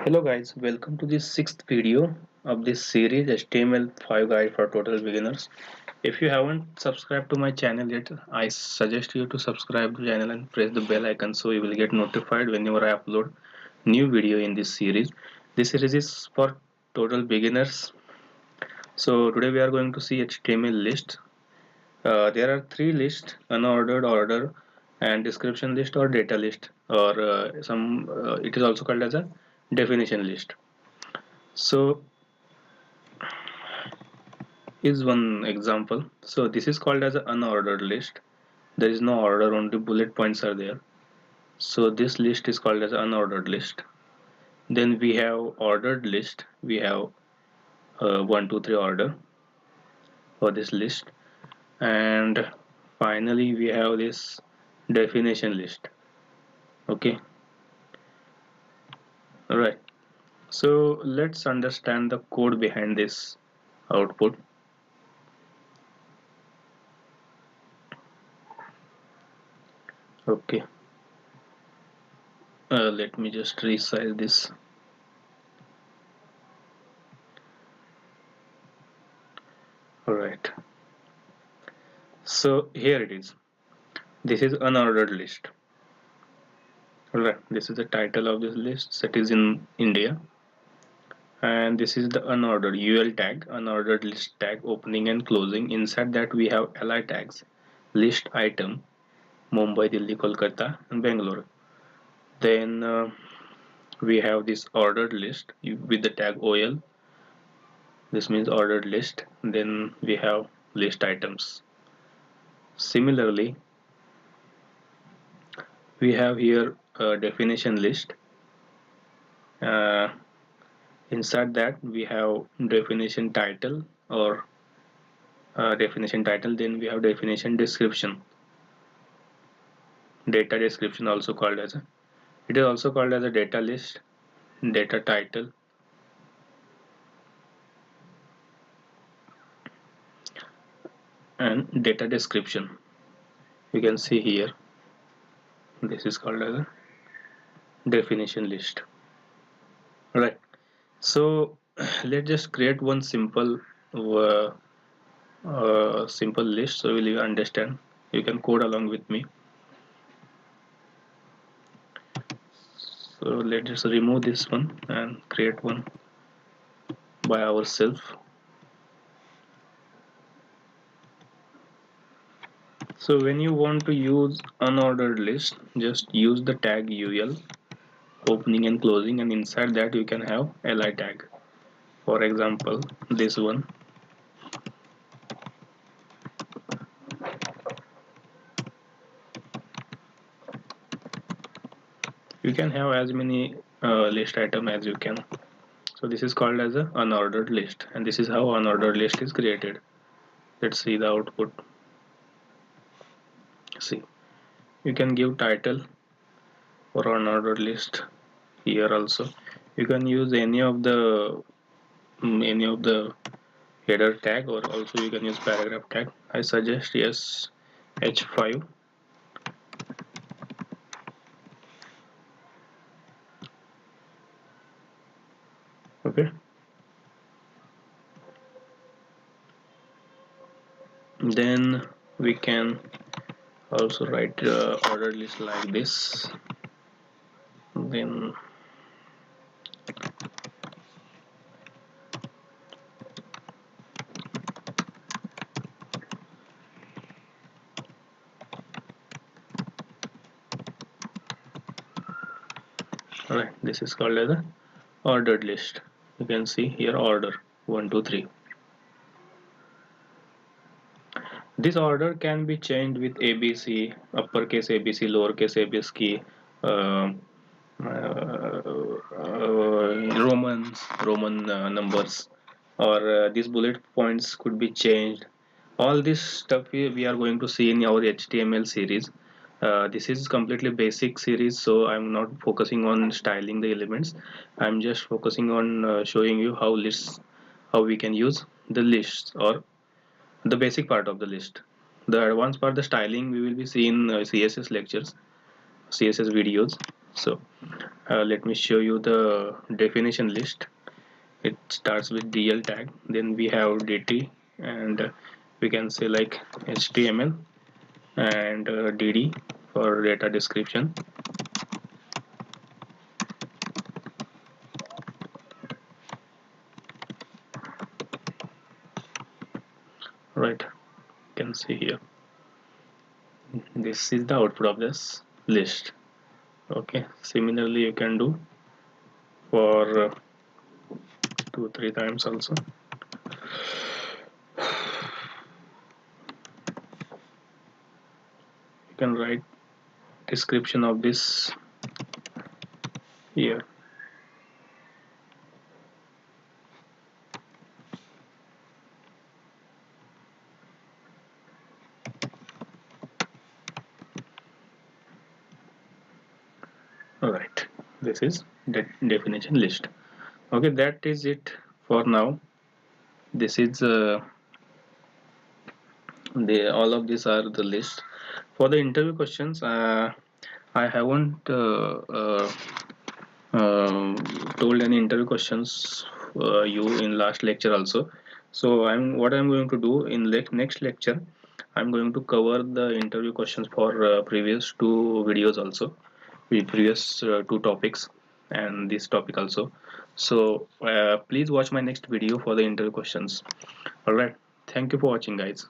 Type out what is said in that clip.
Hello guys, welcome to the sixth video of this series HTML5 guide for total beginners. If you haven't subscribed to my channel yet, I suggest you to subscribe to the channel and press the bell icon so you will get notified whenever I upload new video in this series. This series is for total beginners. So today we are going to see HTML list. There are three lists: unordered, order, and description list or data list, or it is also called as a definition list. So is one example. So this is called as an unordered list. There is no order, only bullet points are there. So this list is called as unordered list. Then we have ordered list. We have 1 2 3 order for this list, and finally we have this definition list. Okay, all right. So let's understand the code behind this output. Okay, let me just resize this. All right. So here it is. This is unordered list. Alright, this is the title of this list set is in India, and this is the unordered UL tag, unordered list tag, opening and closing. Inside that we have li tags, list item, Mumbai, Delhi, Kolkata, and Bangalore. Then we have this ordered list with the tag OL. This means ordered list. Then we have list items. Similarly, we have here a definition list. Uh, Inside that we have definition title or definition title. Then we have definition description, data description also called as a, it is also called as a data list, data title, and data description. You can see here this is called as a definition list. Right, so let's just create one simple list so will you understand. You can code along with me. So let's just remove this one and create one by ourselves. So when you want to use unordered list, just use the tag ul, opening and closing, and inside that you can have li tag. For example, this one. You can have as many list item as you can. So this is called as a unordered list, and this is how unordered list is created. Let's see the output. See, you can give title for unordered list. Here also you can use any of the header tag, or also you can use paragraph tag. I suggest yes, h5. Okay, then we can also write order list like this. Then alright, this is called as a ordered list. You can see here order 1 2 3. This order can be changed with ABC, uppercase ABC, lowercase ABC, uh, Roman numbers, or these bullet points could be changed. All this stuff we are going to see in our HTML series. This is completely basic series, so I'm not focusing on styling the elements. I'm just focusing on showing you how we can use the lists, or the basic part of the list. The advanced part, the styling, we will be seeing CSS lectures, CSS videos. So let me show you the definition list. It starts with DL tag, then we have DT, and we can say like HTML and DD for data description. Right, you can see here. This is the output of this list. Okay, similarly you can do for 2-3 times also. You can write description of this here. Alright, this is the definition list. Okay, that is it for now. This is the all of these are the list for the interview questions. I haven't um, told any interview questions you in last lecture also. So I'm going to do in next lecture. I'm going to cover the interview questions for previous two videos also, with previous two topics and this topic also. So please watch my next video for the interview questions. All right. Thank you for watching, guys.